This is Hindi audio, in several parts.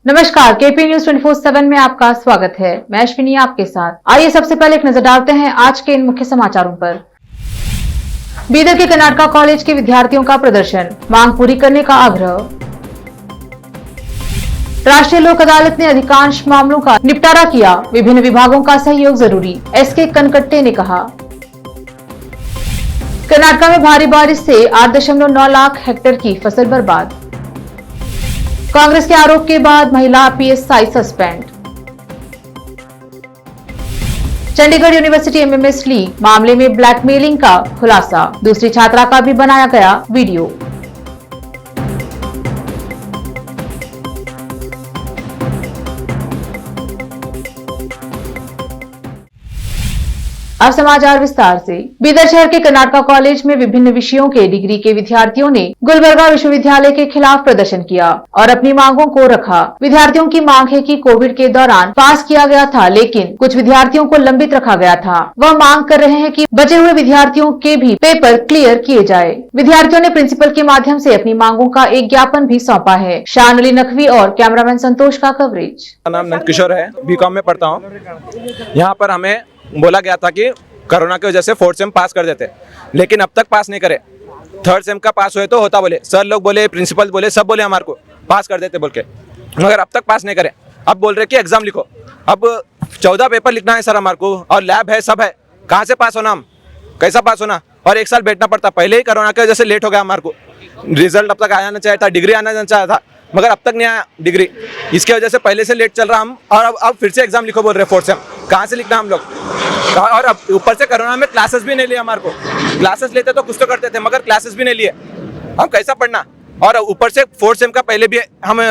नमस्कार, केपी न्यूज 24/7 में आपका स्वागत है। मैं अश्विनी आपके साथ। आइए सबसे पहले एक नजर डालते हैं आज के इन मुख्य समाचारों पर। बीदर के कर्नाटका कॉलेज के विद्यार्थियों का प्रदर्शन, मांग पूरी करने का आग्रह। राष्ट्रीय लोक अदालत ने अधिकांश मामलों का निपटारा किया, विभिन्न विभागों का सहयोग जरूरी, एसके कनकट्टे ने कहा। कर्नाटका में भारी बारिश से 8.9 लाख हेक्टेयर की फसल बर्बाद। कांग्रेस के आरोप के बाद महिला PSI suspend. Chandigarh university MMS ली मामले में ब्लैकमेलिंग का खुलासा, दूसरी छात्रा का भी बनाया गया वीडियो। अब समाचार विस्तार से। बीदर शहर के कर्नाटका कॉलेज में विभिन्न विषयों के डिग्री के विद्यार्थियों ने गुलबर्गा विश्वविद्यालय के खिलाफ प्रदर्शन किया और अपनी मांगों को रखा। विद्यार्थियों की मांग है कि कोविड के दौरान पास किया गया था, लेकिन कुछ विद्यार्थियों को लंबित रखा गया था। वह मांग कर रहे हैं कि बचे हुए विद्यार्थियों के भी पेपर क्लियर किए जाए। विद्यार्थियों ने प्रिंसिपल के माध्यम से अपनी मांगों का एक ज्ञापन भी सौंपा है। शान अली नकवी और कैमरामैन संतोष का कवरेज। नाम नंदकिशोर है, बीकॉम में पढ़ता हूँ। यहाँ पर हमें बोला गया था कि कोरोना की वजह से 4th सेम पास कर देते, लेकिन अब तक पास नहीं करे। 3rd सेम का पास हुए तो होता बोले, सर लोग बोले, प्रिंसिपल बोले, सब बोले हमारे को पास कर देते बोल के, मगर अब तक पास नहीं करे। अब बोल रहे कि एग्जाम लिखो। अब 14 पेपर लिखना है सर हमारे को, और लैब है, सब है। कहाँ से पास होना, हम कैसा पास होना? और 1 साल बैठना पड़ता। पहले ही कोरोना की वजह से लेट हो गया हमारे को। रिजल्ट अब तक आना चाहिए था, डिग्री आना चाहिए था, मगर अब तक नहीं आया डिग्री। इसके वजह से पहले से लेट चल रहा हम, और अब फिर से एग्जाम लिखो बोल रहे 4th सेम। कहाँ से लिखना हम लोग? और अब ऊपर से कोरोना में क्लासेस भी नहीं लिए हमारे को। क्लासेस लेते तो कुछ तो करते थे, मगर क्लासेस भी नहीं लिए। हम कैसा पढ़ना? और ऊपर से 4th सेम का पहले भी हम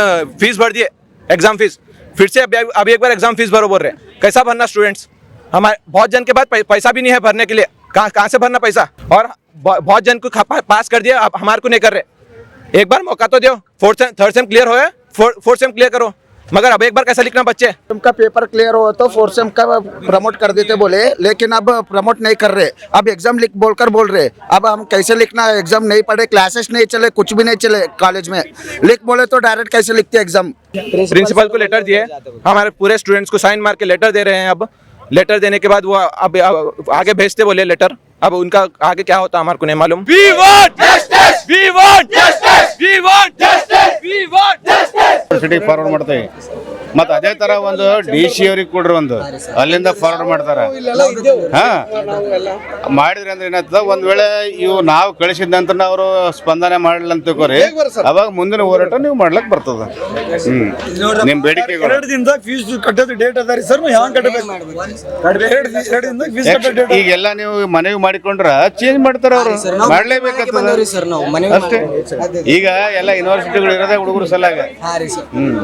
फीस भर दिए, एग्जाम फीस। फिर से अभी एक बार एग्जाम फीस भरो बोल रहे। कैसा भरना स्टूडेंट्स? हमारे बहुत जन के पास पैसा भी नहीं है भरने के लिए। कहाँ से भरना पैसा? और बहुत जन को पास कर दिया, अब हमारे को नहीं कर रहे। एक बार मौका तो दो। 3rd सेम क्लियर हो, 4th सेम क्लियर करो, मगर अब एक बार कैसा लिखना बच्चे? उनका पेपर क्लियर हो तो 4th सेम का प्रमोट कर देते बोले, लेकिन अब प्रमोट नहीं कर रहे। अब एग्जाम लिख बोलकर बोल रहे। अब हम कैसे लिखना? एग्जाम नहीं पढ़े, क्लासेस नहीं चले, कुछ भी नहीं चले कॉलेज में। लिख बोले तो डायरेक्ट कैसे लिखते एग्जाम? प्रिंसिपल को लेटर दिए, हमारे पूरे स्टूडेंट्स को साइन मार के लेटर दे रहे हैं। अब लेटर देने के बाद वो अब आगे भेजते बोले लेटर। अब उनका आगे क्या होता हमारे को नहीं मालूम। We want justice! We want justice! We want justice! We want justice! University forward ಮಾಡ್ತೇವೆ, ಮತ್ತು ಅದೇ ತರ ಒಂದು DC ಅವ್ರಿಗೆ ಕೊಡ್ರಿ, ಒಂದು ಅಲ್ಲಿಂದ ಫಾರ್ವರ್ಡ್ ಮಾಡ್ತಾರ. ಮಾಡಿದ್ರಿ ಅಂದ್ರೆ ಏನಾಗ್ತದ, ಒಂದ್ ವೇಳೆ ಇವು ನಾವು ಕಳಿಸಿದ ನಂತರ ಅವರು ಸ್ಪಂದನೆ ಮಾಡಲಿಲ್ಲ ಅಂತ ತಿಳ್ಕೊರಿ, ಅವಾಗ ಮುಂದಿನ ಹೋರಾಟ ನೀವು ಮಾಡ್ಲಕ್ ಬರ್ತದ. ನಿಮ್ ಬೇಡಿಕೆಗಳು 2 ದಿನದಾಗ ಫೀಸ್ ಕಟ್ಟೋದು ಡೇಟ್ ಅದ ರೀ ಸರ್. ನಾವು ಹ್ಯಾಂಗ ಕಟ್ಟಬೇಕು? 2 ದಿನದಾಗ ಫೀಸ್ ಕಟ್ಟೋ ಡೇಟ್. ಈಗೆಲ್ಲ ನೀವು ಮನವಿ ಮಾಡಿಕೊಂಡ್ರ ಚೇಂಜ್ ಮಾಡ್ತಾರ, ಅವರು ಮಾಡ್ಲೇಬೇಕಾಗ್ತದ ಅಷ್ಟೇ. ಈಗ ಎಲ್ಲ ಯೂನಿವರ್ಸಿಟಿಗಳು ಇರೋದೇ ಹುಡುಗರು ಸಲಾಗ.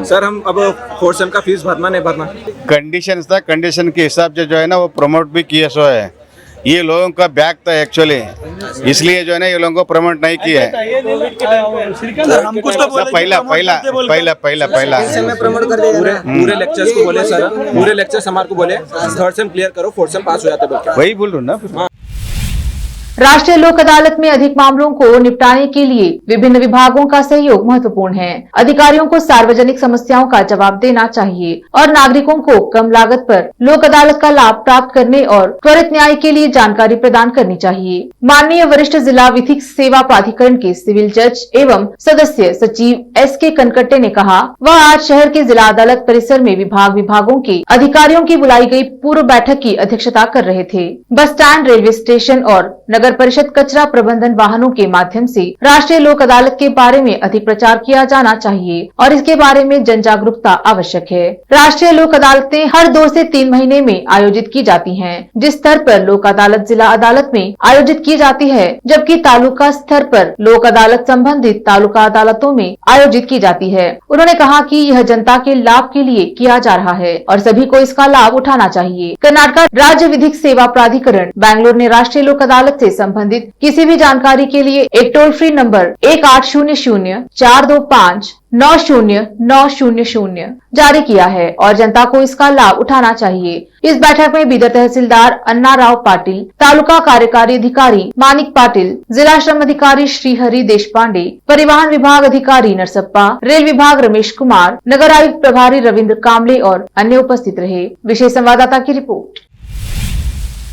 सर हम अब 4th सेम का फीस भरना नहीं भरना? कंडीशंस था, कंडीशन के हिसाब से जो है ना वो प्रमोट भी किया सो है। ये लोगों का बैक था एक्चुअली, इसलिए जो है ना ये लोगों को प्रमोट नहीं किया है। पहला पूरे लेक्चर्स को बोले सर, पूरे लेक्चर्स हमारे को बोले 3rd सेम क्लियर करो, 4th सेम पास हो जाता है। वही बोल रहा हूँ ना। राष्ट्रीय लोक अदालत में अधिक मामलों को निपटाने के लिए विभिन्न विभागों का सहयोग महत्वपूर्ण है। अधिकारियों को सार्वजनिक समस्याओं का जवाब देना चाहिए और नागरिकों को कम लागत पर लोक अदालत का लाभ प्राप्त करने और त्वरित न्याय के लिए जानकारी प्रदान करनी चाहिए। माननीय वरिष्ठ जिला विधिक सेवा प्राधिकरण के सिविल जज एवं सदस्य सचिव एसके कनकट्टे ने कहा। वह आज शहर के जिला अदालत परिसर में विभागों के अधिकारियों की बुलाई गई पूर्व बैठक की अध्यक्षता कर रहे थे। बस स्टैंड, रेलवे स्टेशन और नगर परिषद कचरा प्रबंधन वाहनों के माध्यम से राष्ट्रीय लोक अदालत के बारे में अधिक प्रचार किया जाना चाहिए और इसके बारे में जन जागरूकता आवश्यक है। राष्ट्रीय लोक अदालतें हर 2 से 3 महीने में आयोजित की जाती हैं। जिस स्तर पर लोक अदालत जिला अदालत में आयोजित की जाती है, जबकि तालुका स्तर पर लोक अदालत संबंधित तालुका अदालतों में आयोजित की जाती है। उन्होंने कहा कि यह जनता के लाभ के लिए किया जा रहा है और सभी को इसका लाभ उठाना चाहिए। कर्नाटका राज्य विधिक सेवा प्राधिकरण बैंगलोर ने राष्ट्रीय लोक अदालत से संबंधित किसी भी जानकारी के लिए एक टोल फ्री नंबर 1800-425-90900 जारी किया है और जनता को इसका लाभ उठाना चाहिए। इस बैठक में बीदर तहसीलदार अन्ना राव पाटिल, तालुका कार्यकारी अधिकारी मानिक पाटिल, जिला श्रम अधिकारी श्रीहरि देशपांडे, परिवहन विभाग अधिकारी नरसप्पा, रेल विभाग रमेश कुमार, नगर आयुक्त प्रभारी रविंद्र कामले और अन्य उपस्थित रहे। विशेष संवाददाता की रिपोर्ट।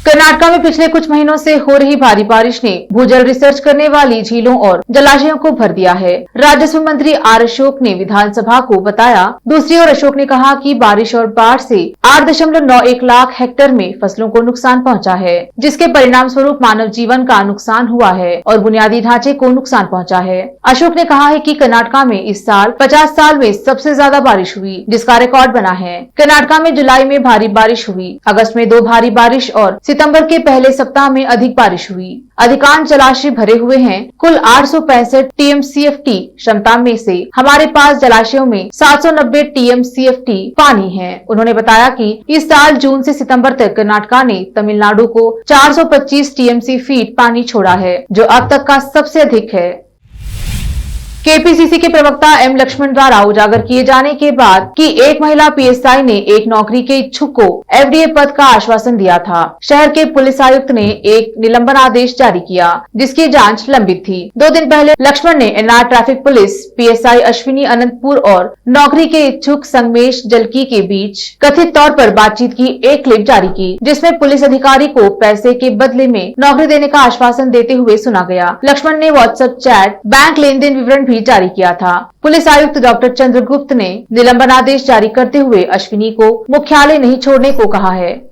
कर्नाटका में पिछले कुछ महीनों से हो रही भारी बारिश ने भूजल रिसर्च करने वाली झीलों और जलाशयों को भर दिया है। राजस्व मंत्री आर अशोक ने विधानसभा को बताया। दूसरी ओर अशोक ने कहा कि बारिश और बाढ़ से 8.91 लाख हेक्टेयर में फसलों को नुकसान पहुंचा है, जिसके परिणाम स्वरूप मानव जीवन का नुकसान हुआ है और बुनियादी ढांचे को नुकसान पहुंचा है। अशोक ने कहा है कि कर्नाटका में इस साल 50 साल में सबसे ज्यादा बारिश हुई, जिसका रिकॉर्ड बना है। कर्नाटका में जुलाई में भारी बारिश हुई, अगस्त में 2 भारी बारिश और सितंबर के पहले सप्ताह में अधिक बारिश हुई। अधिकांश जलाशय भरे हुए हैं। कुल 865 TMCFT क्षमता में से हमारे पास जलाशयों में 790 TMCFT पानी है। उन्होंने बताया कि इस साल जून से सितंबर तक कर्नाटका ने तमिलनाडु को 425 TMC फीट पानी छोड़ा है, जो अब तक का सबसे अधिक है। केपीसीसी के प्रवक्ता एम लक्ष्मण द्वारा उजागर किए जाने के बाद कि एक महिला PSI ने एक नौकरी के इच्छुक को FDA पद का आश्वासन दिया था, शहर के पुलिस आयुक्त ने एक निलंबन आदेश जारी किया, जिसकी जांच लंबित थी। 2 दिन पहले लक्ष्मण ने NR traffic police PSI Ashwini Anantapur और नौकरी के इच्छुक संगमेश जलकी के बीच कथित तौर पर बातचीत की एक क्लिप जारी की, जिसमें पुलिस अधिकारी को पैसे के बदले में नौकरी देने का आश्वासन देते हुए सुना गया। लक्ष्मण ने व्हाट्सएप चैट, बैंक लेन देन विवरण भी जारी किया था। पुलिस आयुक्त डॉक्टर चंद्रगुप्त ने निलंबन आदेश जारी करते हुए अश्विनी को मुख्यालय नहीं छोड़ने को कहा है।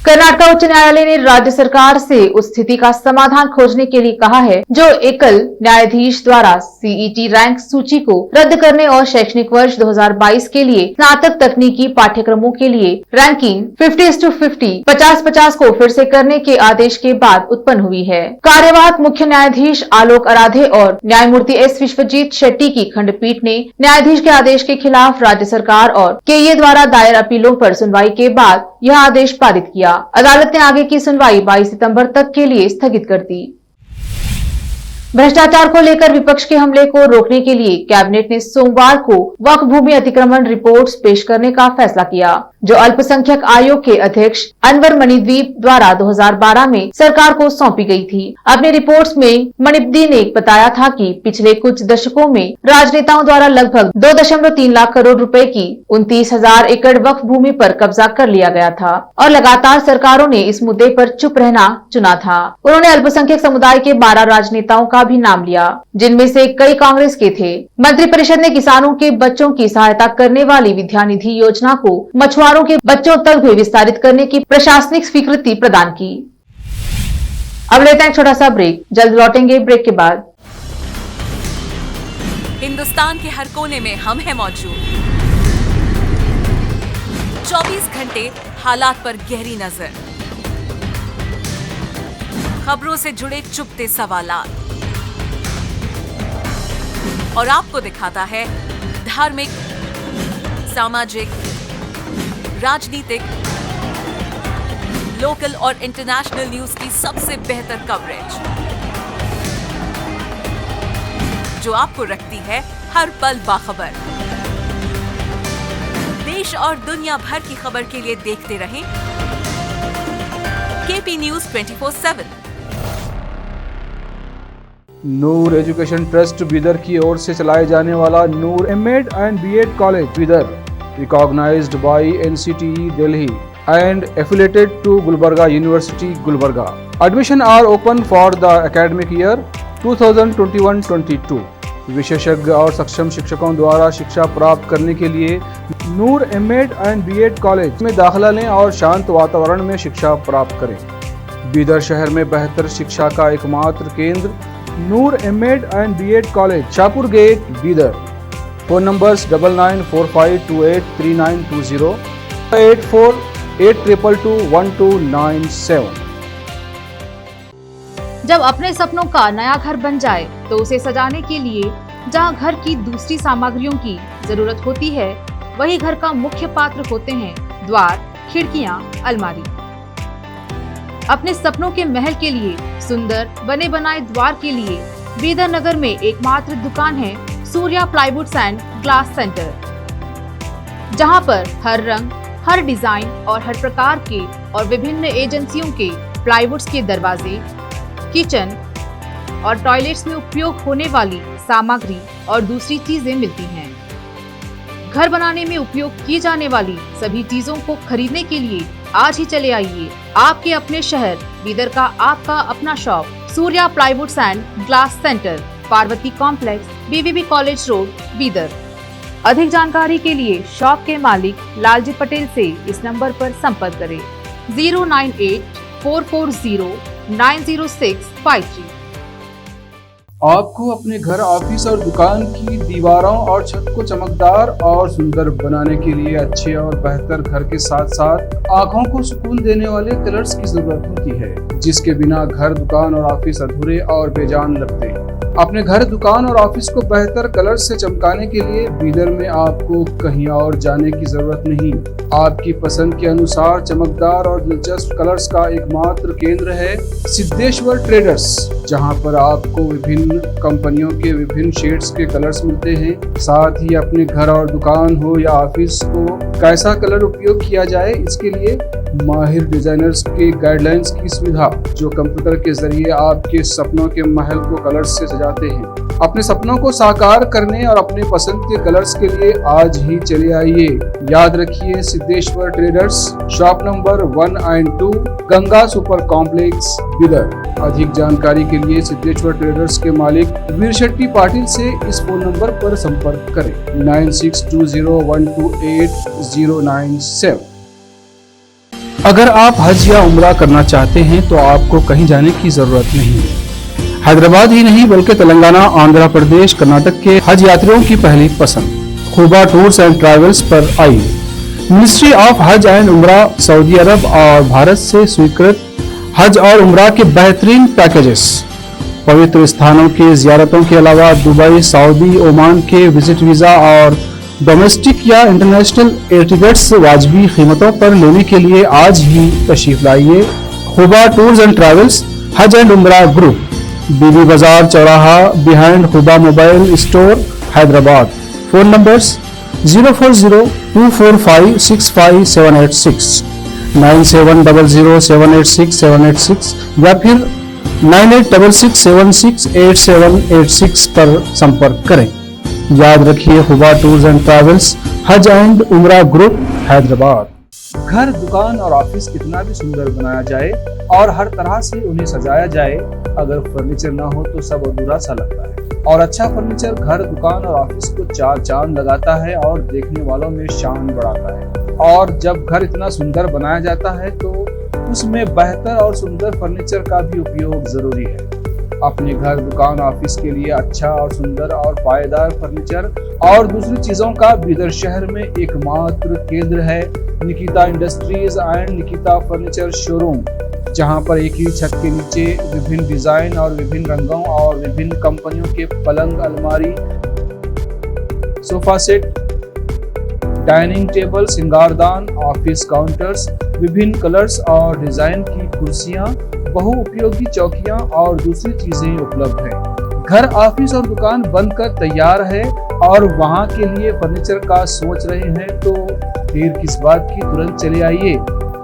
कर्नाटका उच्च न्यायालय ने राज्य सरकार से उस स्थिति का समाधान खोजने के लिए कहा है जो एकल न्यायाधीश द्वारा CET रैंक सूची को रद्द करने और शैक्षणिक वर्ष 2022 के लिए स्नातक तकनीकी पाठ्यक्रमों के लिए रैंकिंग 50:50 50-50 को फिर से करने के आदेश के बाद उत्पन्न हुई है। कार्यवाहक मुख्य न्यायाधीश आलोक आराधे और न्यायमूर्ति S विश्वजीत शेट्टी की खंडपीठ ने न्यायाधीश के आदेश के खिलाफ राज्य सरकार और KA द्वारा दायर अपीलों पर सुनवाई के बाद यह आदेश पारित किया। अदालत ने आगे की सुनवाई 22 सितंबर तक के लिए स्थगित कर दी। भ्रष्टाचार को लेकर विपक्ष के हमले को रोकने के लिए कैबिनेट ने सोमवार को वक्फ भूमि अतिक्रमण रिपोर्ट्स पेश करने का फैसला किया, जो अल्पसंख्यक आयोग के अध्यक्ष अनवर मणिद्वीप द्वारा 2012 में सरकार को सौंपी गई थी। अपने रिपोर्ट्स में मणिद्वीप ने बताया था कि पिछले कुछ दशकों में राजनेताओं द्वारा लगभग 2.3 लाख करोड़ रुपए की 29,000 एकड़ वक्फ भूमि पर कब्जा कर लिया गया था और लगातार सरकारों ने इस मुद्दे पर चुप रहना चुना था। उन्होंने अल्पसंख्यक समुदाय के 12 राजनेताओं का भी नाम लिया, जिनमें से कई कांग्रेस के थे। मंत्रिपरिषद ने किसानों के बच्चों की सहायता करने वाली विद्यानिधि योजना को मछुआरों के बच्चों तक भी विस्तारित करने की प्रशासनिक स्वीकृति प्रदान की। अब लेते हैं एक छोटा सा ब्रेक, जल्द लौटेंगे ब्रेक के बाद। हिंदुस्तान के हर कोने में हम हैं मौजूद। 24 घंटे हालात पर गहरी नजर, खबरों से जुड़े चुपते सवालात और आपको दिखाता है धार्मिक, सामाजिक, राजनीतिक, लोकल और इंटरनेशनल न्यूज की सबसे बेहतर कवरेज, जो आपको रखती है हर पल बाखबर। देश और दुनिया भर की खबर के लिए देखते रहें KP News 24/7। नूर एजुकेशन ट्रस्ट बीदर की ओर से चलाए जाने वाला नूर M.Ed and B.Ed college Bidar, recognized by NCTE Delhi and affiliated to Gulbarga University, Gulbarga. Admission are open for the academic year 2021-22. विशेषज्ञ और सक्षम शिक्षकों द्वारा शिक्षा प्राप्त करने के लिए नूर M.Ed and B.Ed कॉलेज में दाखिला लें और शांत वातावरण में शिक्षा प्राप्त करें। बीदर शहर में बेहतर शिक्षा का एकमात्र केंद्र Noor M.Ed and B.Ed college, Shahpur gate, Bidar. Phone numbers 9945283920, 8482221297। जब अपने सपनों का नया घर बन जाए तो उसे सजाने के लिए जहां घर की दूसरी सामग्रियों की जरूरत होती है, वही घर का मुख्य पात्र होते हैं द्वार, खिड़कियां, अलमारी। अपने सपनों के महल के लिए, सुंदर बने बनाए द्वार के लिए बीदर नगर में एकमात्र दुकान है Surya plywoods and glass centre, जहां पर हर रंग, हर डिजाइन और हर प्रकार के और विभिन्न एजेंसियों के प्लाईवुड्स के दरवाजे, किचन और टॉयलेट्स में उपयोग होने वाली सामग्री और दूसरी चीजें मिलती हैं। घर बनाने में उपयोग की जाने वाली सभी चीजों को खरीदने के लिए आज ही चले आइए आपके अपने शहर बीदर का आपका अपना shop Surya plywoods and glass centre, Parvati complex, BVB college road, Bidar. अधिक जानकारी के लिए शॉप के मालिक लालजी पटेल से इस नंबर पर संपर्क करें 09844090653। आपको अपने घर, ऑफिस और दुकान की दीवारों और छत को चमकदार और सुंदर बनाने के लिए अच्छे और बेहतर घर के साथ साथ आंखों को सुकून देने वाले कलर्स की जरूरत होती है, जिसके बिना घर, दुकान और ऑफिस अधूरे और बेजान लगते हैं। अपने घर, दुकान और ऑफिस को बेहतर कलर से चमकाने के लिए बीदर में आपको कहीं और जाने की जरूरत नहीं। आपकी पसंद के अनुसार चमकदार और दिलचस्प कलर्स का एकमात्र केंद्र है सिद्धेश्वर ट्रेडर्स, जहां पर आपको विभिन्न कंपनियों के विभिन्न शेड्स के कलर्स मिलते हैं। साथ ही अपने घर और दुकान हो या ऑफिस को कैसा कलर उपयोग किया जाए, इसके लिए माहिर डिजाइनर्स के गाइडलाइंस की सुविधा, जो कंप्यूटर के जरिए आपके सपनों के महल को कलर्स से सजाते हैं। अपने सपनों को साकार करने और अपने पसंद के कलर्स के लिए आज ही चले आइए। याद रखिए, Siddheshwar traders, shop number 1 and 2, Ganga super complex, Bidar. अधिक जानकारी के लिए सिद्धेश्वर ट्रेडर्स के मालिक वीर शेट्टी पाटिल से इस फोन नंबर पर संपर्क करें 9620128097। अगर आप हज या उम्रा करना चाहते हैं तो आपको कहीं जाने की जरूरत नहीं है। हैदराबाद ही नहीं बल्कि तेलंगाना, आंध्र प्रदेश, कर्नाटक के हज यात्रियों की पहली पसंद खुबा टूर्स एंड ट्रैवल्स पर आइए। मिनिस्ट्री ऑफ हज एंड उम्रा, सऊदी अरब और भारत से स्वीकृत हज और उम्रा के बेहतरीन पैकेजेस, पवित्र स्थानों के जियारतों के अलावा दुबई, सऊदी, ओमान के विजिट वीजा और डोमेस्टिक या इंटरनेशनल एयर टिकट्स वाजबी कीमतों पर लेने के लिए आज ही तशरीफ लाइए। खुबा टूर्स एंड ट्रैवल्स, हज एंड उम्रा ग्रुप, बीबी बाजार चौराहा, behind Khuba mobile store, Hyderabad. Phone numbers 04024565786, 9700786786 या फिर 9866768786 पर संपर्क करें। याद रखिए, खुबा टूर्स एंड ट्रैवल्स, हज एंड उम्रा ग्रुप, हैदराबाद। घर, दुकान और ऑफिस कितना भी सुंदर बनाया जाए और हर तरह से उन्हें सजाया जाए, अगर फर्नीचर ना हो तो सब अधूरा सा लगता है। और अच्छा फर्नीचर घर, दुकान और ऑफिस को चार चांद लगाता है और देखने वालों में शान बढ़ाता है। और जब घर इतना सुंदर बनाया जाता है तो उसमें बेहतर और सुंदर फर्नीचर का भी उपयोग जरूरी है। अपने घर, दुकान, ऑफिस के लिए अच्छा और सुंदर और पायदार फर्नीचर और दूसरी चीजों का बीदर शहर में एकमात्र केंद्र है Nikita industries and Nikita furniture showroom, जहां पर एक ही छत के नीचे विभिन्न डिजाइन और विभिन्न रंगों और विभिन्न कंपनियों के पलंग, अलमारी, सोफा सेट, डाइनिंग टेबल, सिंगारदान, ऑफिस काउंटर्स, विभिन्न कलर्स और डिजाइन की कुर्सियां, बहुउपयोगी चौकियां और दूसरी चीजें उपलब्ध हैं। घर, ऑफिस और दुकान बनकर तैयार है और वहां के लिए फर्नीचर का सोच रहे हैं तो देर किस बात की, तुरंत चले आइए।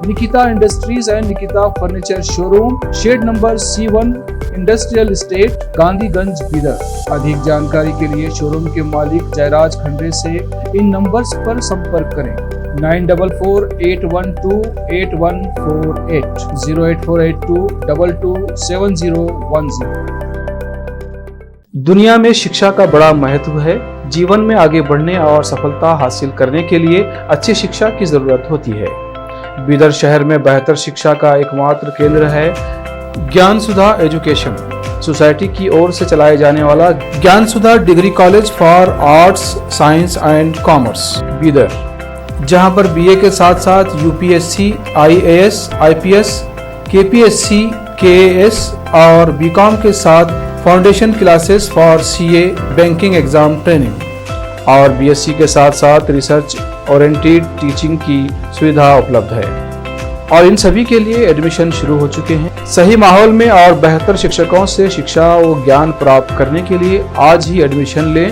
Nikita industries and Nikita furniture showroom, shed number C1, industrial estate, Gandhiganj, Bidar. अधिक जानकारी के लिए शोरूम के मालिक जयराज खंडे से इन नंबर्स पर संपर्क करें 9448128148, 08482227010। दुनिया में शिक्षा का बड़ा महत्व है। जीवन में आगे बढ़ने और सफलता हासिल करने के लिए अच्छी शिक्षा की जरूरत होती है। बीदर शहर में बेहतर शिक्षा का एकमात्र केंद्र है ज्ञान सुधा एजुकेशन सोसाइटी की ओर से चलाए जाने वाला Gyan Sudha degree college for arts, science and commerce, Bidar, जहां पर बीए के साथ साथ UPSC, IAS, IPS, KPSC, KAS और बीकॉम के साथ foundation classes for CA, banking exam training और बीएससी के साथ साथ रिसर्च ओरिएंटेड टीचिंग की सुविधा उपलब्ध है। और इन सभी के लिए एडमिशन शुरू हो चुके हैं। सही माहौल में और बेहतर शिक्षकों से शिक्षा व ज्ञान प्राप्त करने के लिए आज ही एडमिशन लें।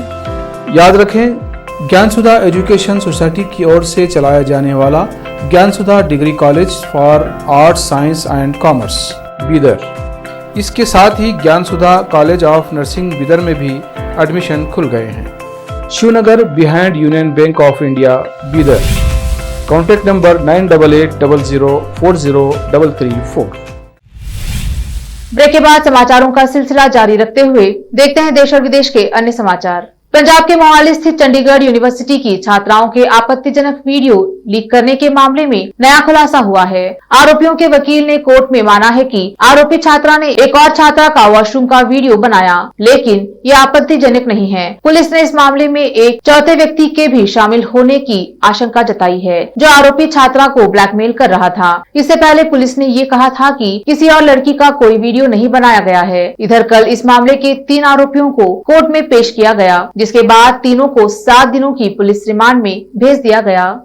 याद रखें, ज्ञानसुधा एजुकेशन सोसाइटी की ओर से चलाया जाने वाला Gyansudha degree college for arts, science and commerce Bidar. इसके साथ ही Gyansudha college of nursing Bidar में भी एडमिशन खुल गए हैं। Shivnagar behind union bank of India Bidar. Contact number 9880040334। Break के बाद समाचारों का सिलसिला जारी रखते हुए देखते हैं देश और विदेश के अन्य समाचार। पंजाब के मोहाली स्थित चंडीगढ़ यूनिवर्सिटी की छात्राओं के आपत्तिजनक वीडियो लीक करने के मामले में नया खुलासा हुआ है। आरोपियों के वकील ने कोर्ट में माना है कि आरोपी छात्रा ने एक और छात्रा का वॉशरूम का वीडियो बनाया, लेकिन ये आपत्तिजनक नहीं है। पुलिस ने इस मामले में एक चौथे व्यक्ति के भी शामिल होने की आशंका जताई है, जो आरोपी छात्रा को ब्लैकमेल कर रहा था। इससे पहले पुलिस ने ये कहा था कि किसी और लड़की का कोई वीडियो नहीं बनाया गया है। इधर कल इस मामले के 3 आरोपियों को कोर्ट में पेश किया गया, जिसके बाद तीनों को 7 दिनों की पुलिस रिमांड में भेज दिया गया।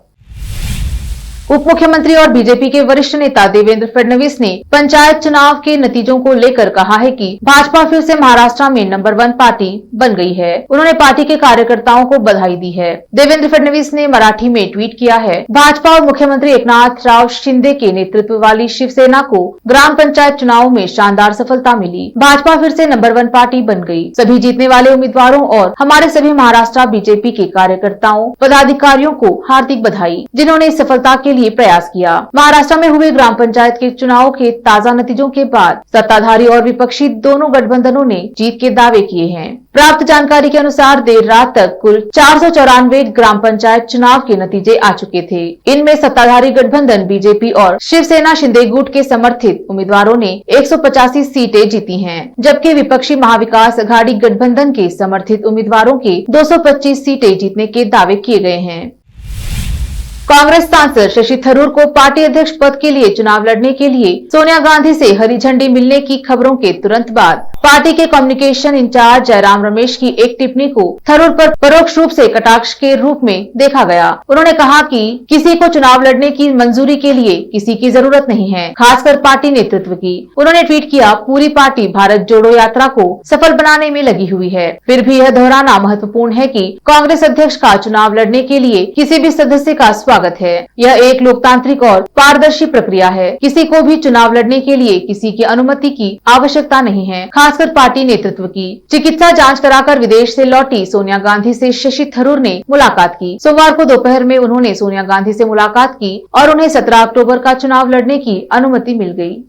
उप मुख्यमंत्री और बीजेपी के वरिष्ठ नेता देवेंद्र फडणवीस ने पंचायत चुनाव के नतीजों को लेकर कहा है कि भाजपा फिर से महाराष्ट्र में नंबर 1 पार्टी बन गई है। उन्होंने पार्टी के कार्यकर्ताओं को बधाई दी है। देवेंद्र फडणवीस ने मराठी में ट्वीट किया है, भाजपा और मुख्यमंत्री एकनाथ राव शिंदे के नेतृत्व वाली शिवसेना को ग्राम पंचायत चुनाव में शानदार सफलता मिली। भाजपा फिर से नंबर 1 पार्टी बन गई। सभी जीतने वाले उम्मीदवारों और हमारे सभी महाराष्ट्र बीजेपी के कार्यकर्ताओं, पदाधिकारियों को हार्दिक बधाई, जिन्होंने इस सफलता के लिए प्रयास किया। महाराष्ट्र में हुए ग्राम पंचायत के चुनाव के ताजा नतीजों के बाद सत्ताधारी और विपक्षी दोनों गठबंधनों ने जीत के दावे किए हैं। प्राप्त जानकारी के अनुसार देर रात तक कुल 494 ग्राम पंचायत चुनाव के नतीजे आ चुके थे। इनमें सत्ताधारी गठबंधन बीजेपी और शिवसेना शिंदे गुट के समर्थित उम्मीदवारों ने 185 सीटें जीती हैं, जबकि विपक्षी महाविकास अघाड़ी गठबंधन के समर्थित उम्मीदवारों के 225 सीटें जीतने के दावे किए गए हैं। कांग्रेस सांसद शशि थरूर को पार्टी अध्यक्ष पद के लिए चुनाव लड़ने के लिए सोनिया गांधी से हरी झंडी मिलने की खबरों के तुरंत बाद पार्टी के कम्युनिकेशन इंचार्ज जयराम रमेश की एक टिप्पणी को थरूर पर परोक्ष रूप से कटाक्ष के रूप में देखा गया। उन्होंने कहा कि किसी को चुनाव लड़ने की मंजूरी के लिए किसी की जरूरत नहीं है, खासकर पार्टी नेतृत्व की। उन्होंने ट्वीट किया, पूरी पार्टी भारत जोड़ो यात्रा को सफल बनाने में लगी हुई है। फिर भी यह दोहराना महत्वपूर्ण है कि कांग्रेस अध्यक्ष का चुनाव लड़ने के लिए किसी भी सदस्य का स्वागत है। यह एक लोकतांत्रिक और पारदर्शी प्रक्रिया है। किसी को भी चुनाव लड़ने के लिए किसी की अनुमति की आवश्यकता नहीं है, खासकर पार्टी नेतृत्व की। चिकित्सा जांच कराकर विदेश से लौटी सोनिया गांधी से शशि थरूर ने मुलाकात की। सोमवार को दोपहर में उन्होंने सोनिया गांधी से मुलाकात की और उन्हें 17 अक्टूबर का चुनाव लड़ने की अनुमति मिल गई।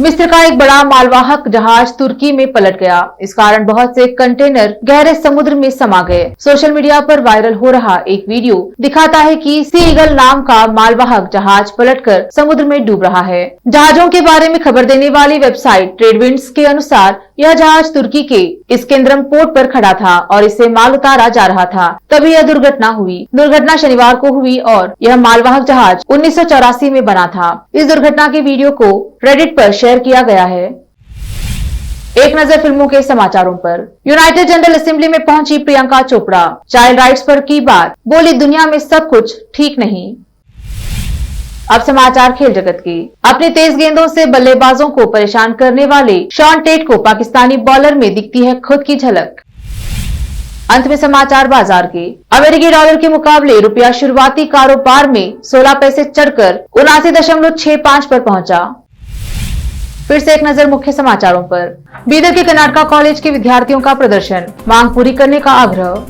मिस्र का एक बड़ा मालवाहक जहाज तुर्की में पलट गया। इस कारण बहुत से कंटेनर गहरे समुद्र में समा गए। सोशल मीडिया पर वायरल हो रहा एक वीडियो दिखाता है कि सी ईगल नाम का मालवाहक जहाज पलटकर समुद्र में डूब रहा है। जहाजों के बारे में खबर देने वाली वेबसाइट ट्रेडविंड्स के अनुसार यह जहाज तुर्की के इस्केंद्रम पोर्ट पर खड़ा था और इससे माल उतारा जा रहा था, तभी यह दुर्घटना हुई। दुर्घटना शनिवार को हुई और यह मालवाहक जहाज 1984 में बना था। इस दुर्घटना के वीडियो को रेडिट पर शेयर किया गया है। एक नजर फिल्मों के समाचारों पर। यूनाइटेड जनरल असेंबली में पहुंची प्रियंका चोपड़ा, चाइल्ड राइट्स पर की बात, बोली दुनिया में सब कुछ ठीक नहीं। अब समाचार खेल जगत के। अपनी तेज गेंदों से बल्लेबाजों को परेशान करने वाले शॉन टेट को पाकिस्तानी बॉलर में दिखती है खुद की झलक। अंत में समाचार बाजार के। अमेरिकी डॉलर के मुकाबले रुपया शुरुआती कारोबार में 16 पैसे चढ़कर 79.65 पर पहुंचा। फिर से एक नजर मुख्य समाचारों पर। बीदर के कर्नाटका कॉलेज के विद्यार्थियों का प्रदर्शन, मांग पूरी करने का आग्रह।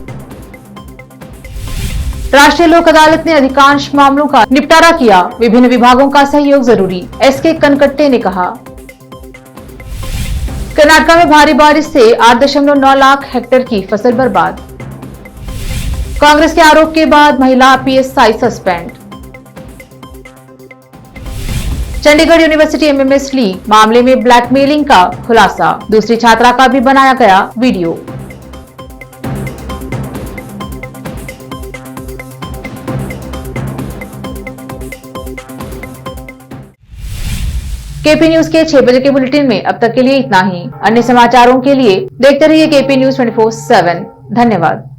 राष्ट्रीय लोक अदालत ने अधिकांश मामलों का निपटारा किया, विभिन्न विभागों का सहयोग जरूरी, एसके कनकट्टे ने कहा। कर्नाटका में भारी बारिश से 8.9 लाख हेक्टेयर की फसल बर्बाद। कांग्रेस के आरोप के बाद महिला PSI suspend. Chandigarh university MMS league मामले में ब्लैकमेलिंग का खुलासा, दूसरी छात्रा का भी बनाया गया वीडियो। केपी न्यूज के 6 बजे के बुलेटिन में अब तक के लिए इतना ही। अन्य समाचारों के लिए देखते रहिए केपी न्यूज 24/7। धन्यवाद।